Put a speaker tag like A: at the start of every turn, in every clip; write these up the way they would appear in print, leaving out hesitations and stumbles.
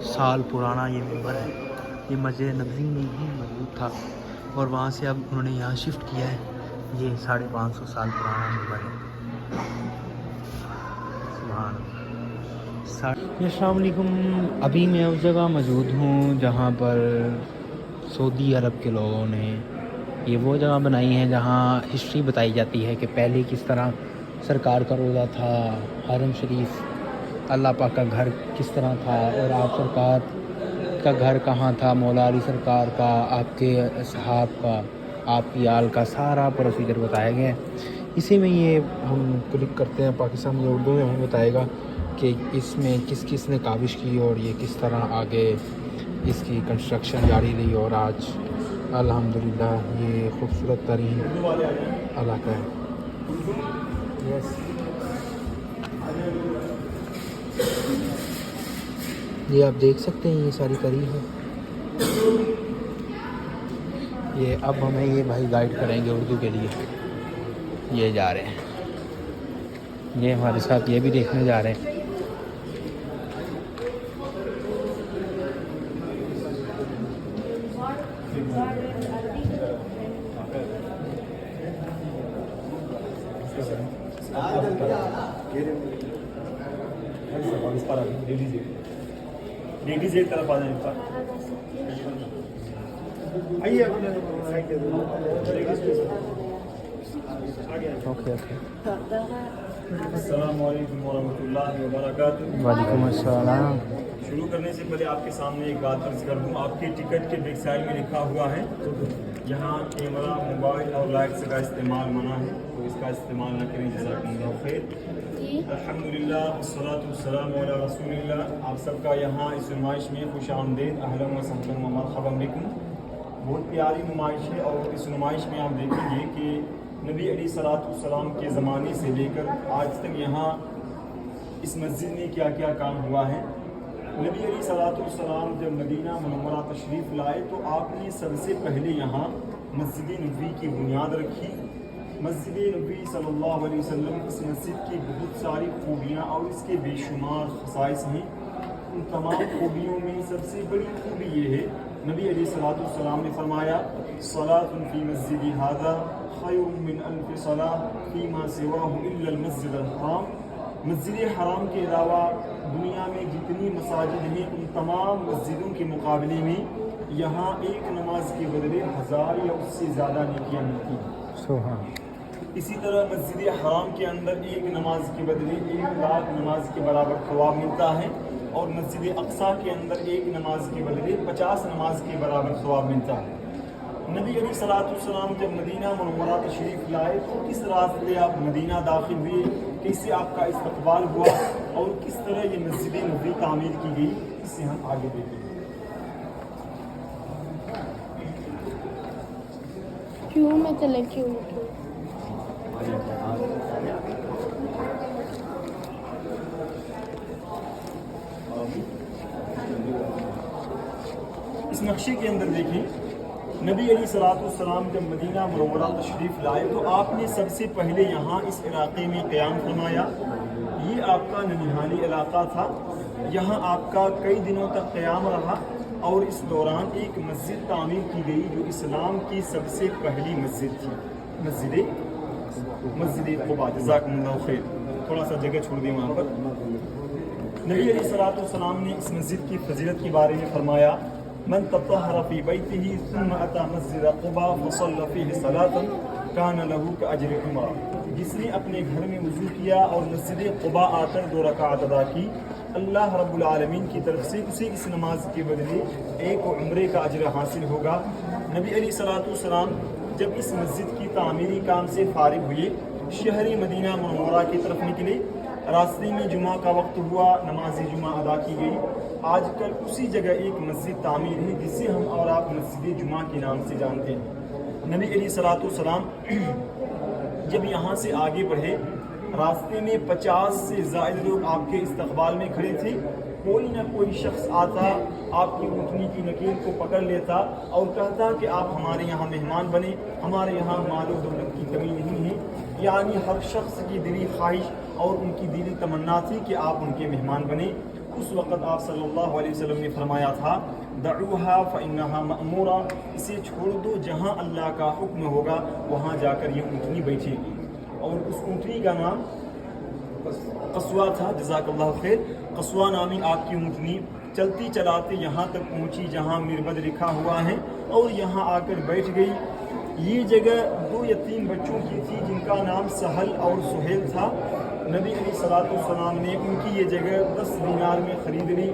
A: سال پرانا یہ ممبر ہے. یہ مسجد نبوی میں ہی موجود تھا اور وہاں سے اب انہوں نے یہاں شفٹ کیا ہے. یہ 550 سال پرانا ممبر ہے. سبحان اللہ. السلام علیکم. ابھی میں اس جگہ موجود ہوں جہاں پر سعودی عرب کے لوگوں نے یہ وہ جگہ بنائی ہے جہاں ہسٹری بتائی جاتی ہے کہ پہلے کس طرح سرکار کا روضہ تھا, حرم شریف, اللہ پاک کا گھر کس طرح تھا, اور آپ سرکار کا گھر کہاں تھا, مولا علی سرکار کا, آپ کے اصحاب کا, آپ کی آل کا سارا پروسیجر بتایا گیا ہے. اسی میں یہ ہم کلک کرتے ہیں پاکستان میں اردو میں ہمیں بتائے گا کہ اس میں کس کس نے کاوش کی اور یہ کس طرح آگے اس کی کنسٹرکشن جاری رہی اور آج الحمدللہ یہ خوبصورت ترین علاقہ ہے. یہ آپ دیکھ سکتے ہیں یہ ساری قریب ہے. یہ اب ہمیں یہ بھائی گائیڈ کریں گے اردو کے لیے. یہ جا رہے ہیں, یہ ہمارے ساتھ یہ بھی دیکھنے جا رہے ہیں.
B: لیڈیز ایک طرف آ جائیں. آئیے
A: اوکے.
B: السلام علیکم ورحمۃ اللہ وبرکاتہ.
A: وعلیکم السلام.
B: شروع کرنے سے پہلے آپ کے سامنے ایک بات عرض کر دوں. آپ کے ٹکٹ کے بیک سائڈ میں لکھا ہوا ہے یہاں کیمرہ, موبائل اور لائٹس کا استعمال منع ہے, تو اس کا استعمال نہ کریں. جزاکم اللہ خیر. الحمدللہ والصلاۃ والسلام علی رسول اللہ. آپ سب کا یہاں اس نمائش میں خوش آمدید. اہلا و سہلا و مرحبا بکم. بہت پیاری نمائش ہے اور اس نمائش میں آپ دیکھیں گے کہ نبی علیہ صلاۃ والسلام کے زمانے سے لے کر آج تک یہاں اس مسجد میں کیا کیا کام ہوا ہے. نبی علیہ صلاۃ والسلام جب مدینہ منورہ تشریف لائے تو آپ نے سب سے پہلے یہاں مسجد نبوی کی بنیاد رکھی. مسجد نبوی صلی اللہ علیہ وسلم, اس مسجد کی بہت ساری خوبیاں اور اس کے بے شمار خصائص ہیں. ان تمام خوبیوں میں سب سے بڑی خوبی یہ ہے, نبی علیہ صلاۃ والسلام نے فرمایا صلاۃ فی مسجد ھذا خیر من الف صلاۃ فیما سواہ الا المسجد الحرام. مسجد حرام کے علاوہ دنیا میں جتنی مساجد ہیں ان تمام مسجدوں کے مقابلے میں یہاں ایک نماز کے بدلے 1000 یا اس سے زیادہ نیکیاں ملتی ہیں.
A: سبحان.
B: اسی طرح مسجد حرام کے اندر ایک نماز کے بدلے 1,00,000 نماز کے برابر ثواب ملتا ہے, اور مسجد اقصیٰ کے اندر ایک نماز کے بدلے 50 نماز کے برابر ثواب ملتا ہے. نبی علیہ صلاۃ والسلام جب مدینہ منورہ تشریف لائے تو کس راستے آپ مدینہ داخل ہوئے, کیسے آپ کا استقبال ہوا اور کس طرح یہ مسجد نبوی تعمیر کی گئی, اس سے ہم آگے دیکھیں گے.
C: کیوں میں چلے کیوں
B: اس نقشے کے اندر دیکھیں, نبی علیہ صلاۃ والسلام جب مدینہ منورہ تشریف لائے تو آپ نے سب سے پہلے یہاں اس علاقے میں قیام فرمایا. یہ آپ کا ننہالی علاقہ تھا. یہاں آپ کا کئی دنوں تک قیام رہا اور اس دوران ایک مسجد تعمیر کی گئی جو اسلام کی سب سے پہلی مسجد تھی, مسجد قباء. جزاکم اللہ خیر. تھوڑا سا جگہ چھوڑ دیں وہاں پر. نبی علیہ صلاۃ والسلام نے اس مسجد کی فضیلت کے بارے میں فرمایا من تطہر فی بیتہ ثم اتی مسجد قباء فصلی فیہ صلاۃ کان لہ کاجر عمرہ. جس نے اپنے گھر میں وضو کیا اور مسجد قباء آ کر 2 رکعت ادا کی, اللہ رب العالمین کی طرف سے اسے اس نماز کے بدلے 1 عمرے کا اجر حاصل ہوگا. نبی علیہ صلاۃ والسلام جب اس مسجد کی تعمیری کام سے فارغ ہوئے شہر مدینہ منورہ کی طرف نکلے. راستے میں جمعہ کا وقت ہوا, نماز جمعہ ادا کی گئی. آج کل اسی جگہ ایک مسجد تعمیر ہے جسے ہم اور آپ مسجد جمعہ کے نام سے جانتے ہیں. نبی علیہ صلاۃ والسلام جب یہاں سے آگے بڑھے راستے میں 50 سے زائد لوگ آپ کے استقبال میں کھڑے تھے. کوئی نہ کوئی شخص آتا, آپ کی اونٹنی کی نکیل کو پکڑ لیتا اور کہتا کہ آپ ہمارے یہاں مہمان بنے, ہمارے یہاں مال و دولت کی کمی نہیں ہے. یعنی ہر شخص کی دلی خواہش اور ان کی دلی تمنا تھی کہ آپ ان کے مہمان بنے. اس وقت آپ صلی اللہ علیہ وسلم نے فرمایا تھا دعوها فإنها مأمورہ، اسے چھوڑ دو، جہاں اللہ کا حکم ہوگا وہاں جا کر یہ اونٹنی بیٹھے گی۔ اور اس اونٹنی کا نام قصوہ تھا، جزاک اللہ خیر۔ قصوہ نامی آپ کی اونٹنی چلتی چلاتے یہاں تک پہنچی جہاں مربد لکھا ہوا ہے اور یہاں آ کر بیٹھ گئی۔ یہ جگہ 2 یتیم بچوں کی تھی جن کا نام سہل اور سہیل تھا۔ نبی علیہ الصلوۃ والسلام نے ان کی یہ جگہ 10 دینار میں خرید لی۔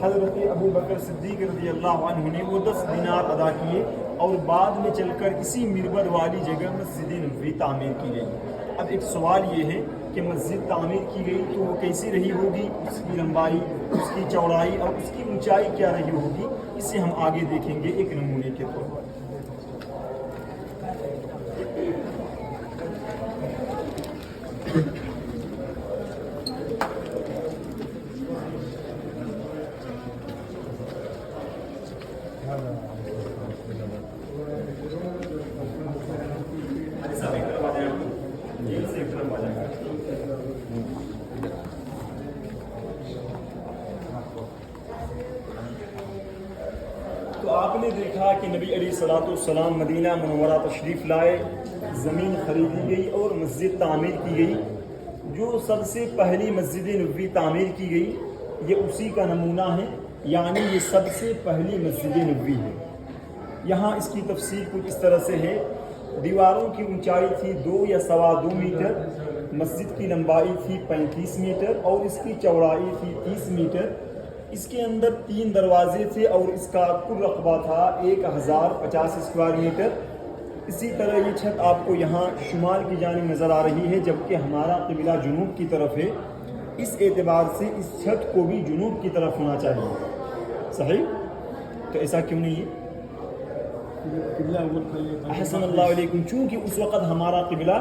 B: حضرت ابو بکر صدیق رضی اللہ عنہ نے وہ 10 دینار ادا کیے اور بعد میں چل کر اسی مربد والی جگہ مسجد نبوی تعمیر کی گئی۔ اب ایک سوال یہ ہے کہ مسجد تعمیر کی گئی تو وہ کیسی رہی ہوگی، اس کی لمبائی، اس کی چوڑائی اور اس کی اونچائی کیا رہی ہوگی، اسے ہم آگے دیکھیں گے ایک نمونے کے طور پر۔ تو آپ نے دیکھا کہ نبی علیہ الصلوۃ والسلام مدینہ منورہ تشریف لائے، زمین خریدی گئی اور مسجد تعمیر کی گئی۔ جو سب سے پہلی مسجد نبوی تعمیر کی گئی یہ اسی کا نمونہ ہے، یعنی یہ سب سے پہلی مسجد نبوی ہے۔ یہاں اس کی تفصیل کچھ اس طرح سے ہے، دیواروں کی اونچائی تھی 2 یا 2.25 میٹر، مسجد کی لمبائی تھی 35 میٹر اور اس کی چوڑائی تھی 30 میٹر۔ اس کے اندر 3 دروازے تھے اور اس کا کل رقبہ تھا 1050 اسکوائر میٹر۔ اسی طرح یہ چھت آپ کو یہاں شمال کی جانب نظر آ رہی ہے جبکہ ہمارا قبلہ جنوب کی طرف ہے، اس اعتبار سے اس چھت کو بھی جنوب کی طرف ہونا چاہیے۔ صحیح؟ تو ایسا کیوں نہیں ہے؟ احسن اللہ علیکم، چونکہ اس وقت ہمارا قبلہ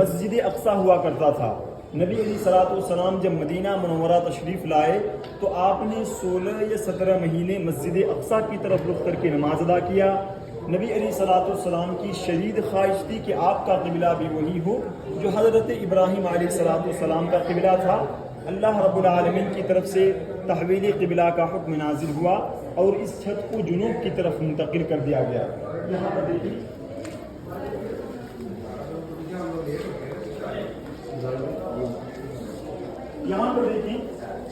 B: مسجد اقصی ہوا کرتا تھا۔ نبی علیہ الصلوۃ والسلام جب مدینہ منورہ تشریف لائے تو آپ نے 16 یا 17 مہینے مسجد اقصی کی طرف رخ کر کے نماز ادا کیا۔ نبی علیہ الصلوۃ والسلام کی شدید خواہش تھی کہ آپ کا قبلہ بھی وہی ہو جو حضرت ابراہیم علیہ الصلوۃ والسلام کا قبلہ تھا۔ اللہ رب العالمین کی طرف سے تحویل قبلہ کا حکم نازل ہوا اور اس چھت کو جنوب کی طرف منتقل کر دیا گیا۔ یہاں پر دیکھیے،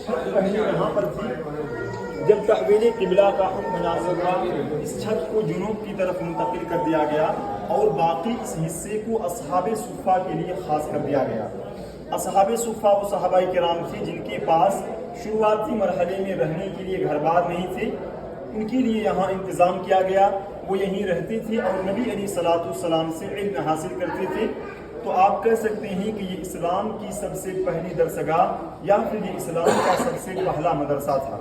B: چھت پہلے یہاں پر تھی، جب تحویل قبلہ کا حکم نازل ہوا اس چھت کو جنوب کی طرف منتقل کر دیا گیا اور باقی اس حصے کو اصحاب صفہ کے لیے خاص کر دیا گیا۔ اصحاب صفہ وہ صحابہ کرام تھے جن کے پاس شروعاتی مرحلے میں رہنے کے لیے گھر بار نہیں تھے، ان کے لیے یہاں انتظام کیا گیا، وہ یہیں رہتے تھے اور نبی علیہ الصلوۃ والسلام سے علم حاصل کرتے تھے۔ تو آپ کہہ سکتے ہیں کہ یہ اسلام کی سب سے پہلی درسگاہ یا پھر یہ اسلام کا سب سے پہلا مدرسہ تھا۔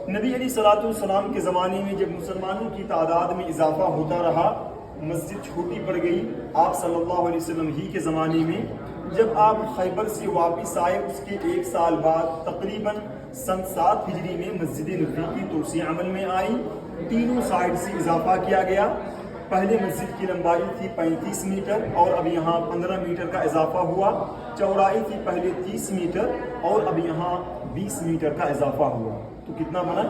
B: نبی علیہ الصلوۃ والسلام کے زمانے میں جب مسلمانوں کی تعداد میں اضافہ ہوتا رہا، مسجد چھوٹی پڑ گئی۔ آپ صلی اللہ علیہ وسلم ہی کے زمانے میں جب آپ خیبر سے واپس آئے اس کے 1 سال بعد تقریباً سن 7 ہجری میں مسجد نبوی کی توسیع عمل میں آئی، تینوں سائڈ سے اضافہ کیا گیا۔ پہلے مسجد کی لمبائی تھی 35 میٹر اور اب یہاں 15 میٹر کا اضافہ ہوا، چوڑائی تھی پہلے 30 میٹر اور اب یہاں 20 میٹر کا اضافہ ہوا، تو کتنا بنا؟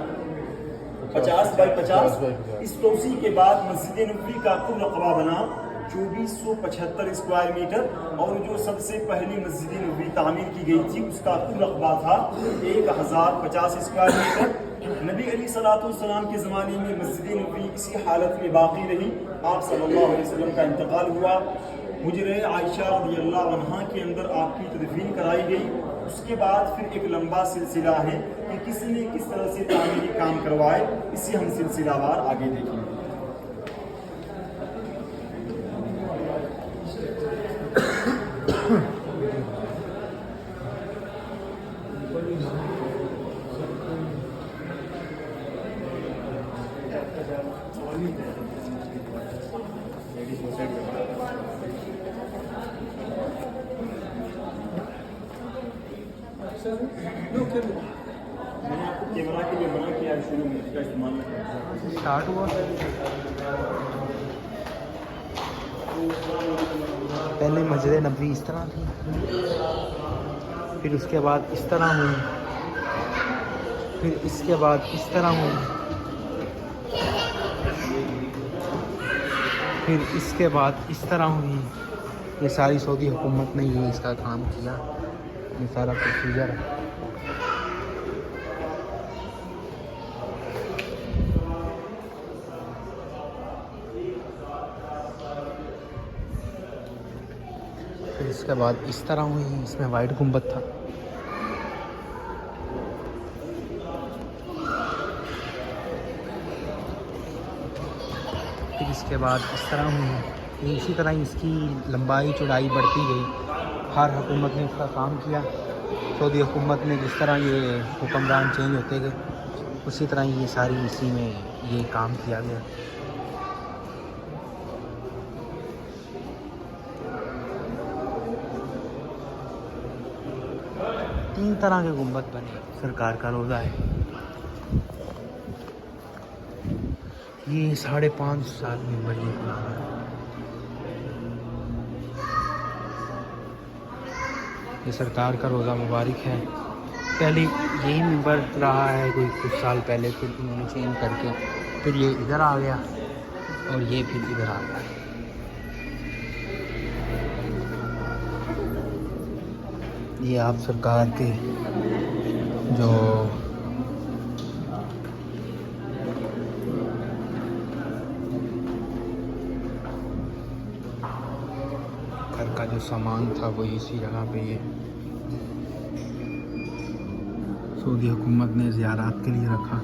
B: 50 بائی 50۔ اس توسیع کے بعد مسجد نبوی کا کل رقبہ بنا 2475 اسکوائر میٹر اور جو سب سے پہلی مسجد نبوی تعمیر کی گئی تھی اس کا کل رقبہ تھا 1050 اسکوائر میٹر۔ نبی علیہ الصلوۃ والسلام کے زمانے میں مسجد نبوی اسی حالت میں باقی رہی۔ آپ صلی اللہ علیہ وسلم کا انتقال ہوا، حجرہ عائشہ رضی اللہ عنہا کے اندر آپ کی تدفین کرائی گئی۔ اس کے بعد پھر ایک لمبا سلسلہ ہے کہ کسی نے کس طرح سے تعمیری کام کروائے، اسے ہم سلسلہ وار آگے دیکھیں گے۔ میں نے آپ کو کیمرہ کے لیے منع کیا ہے شروع میں، اس کا استعمال نہ کریں۔
A: اسٹارٹ ہوا، پہلے مسجد نبوی اس طرح تھی، پھر اس کے بعد اس طرح ہوئی، پھر اس کے بعد اس طرح ہوئی، پھر اس کے بعد اس طرح ہوئی. یہ ساری سعودی حکومت نے یہ اس کا کام کیا، یہ سارا پروسیجر ہے. پھر اس کے بعد اس طرح ہوئی، اس میں وائٹ گنبد تھا. پھر اس کے بعد اس طرح ہوئی. اسی طرح اس کی لمبائی چوڑائی بڑھتی گئی. ہر حکومت نے اس کا کام کیا. سعودی حکومت میں جس طرح یہ حکمران چینج ہوتے گئے اسی طرح یہ ساری اسی میں یہ کام کیا گیا. تین طرح کے گنبد بنے. سرکار کا روضہ ہے. یہ 5.5 سال ممبر یہ پرانا ہے. یہ سرکار کا روضہ مبارک ہے. پہلے یہی ممبر رہا ہے کوئی کچھ سال پہلے، پھر انہوں نے چینج کر کے پھر یہ ادھر آ گیا اور یہ پھر ادھر آ گیا. یہ آپ سرکار کے جو گھر کا جو سامان تھا وہ اسی جگہ پہ یہ سعودی حکومت نے زیارات کے لیے رکھا.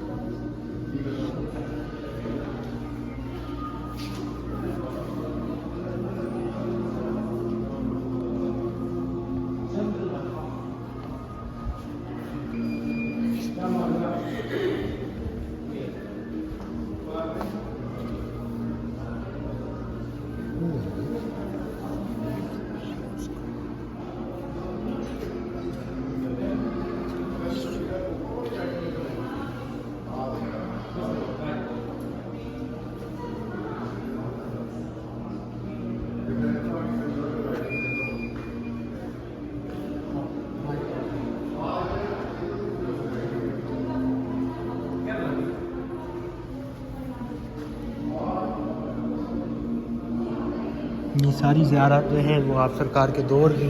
A: یہ ساری زیارت جو ہے وہ آپ سرکار کے دور کی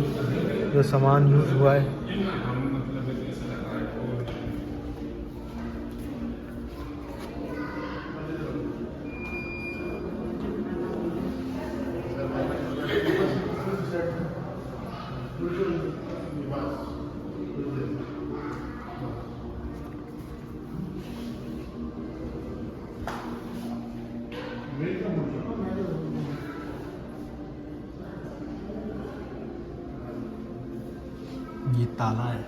A: جو سامان یوز ہوا ہے. یہ تالا ہے.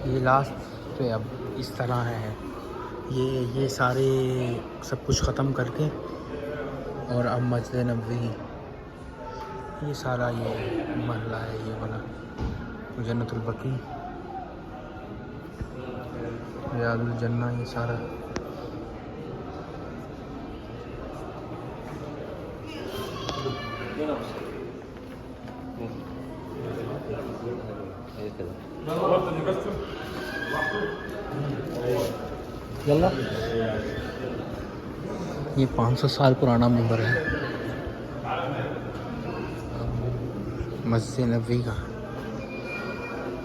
A: یہ لاسٹ پہ اب اس طرح ہے. یہ سارے سب کچھ ختم کر کے اور اب مسجد نبوی یہ سارا یہ محلہ ہے یہ والا جنت البقیع ریاض الجنہ یہ سارا. یہ 500 سال پرانا ممبر ہے مسجد نبوی کا.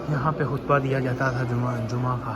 A: یہاں پہ خطبہ دیا جاتا تھا جمعہ کا.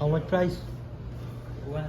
A: How much price? 120.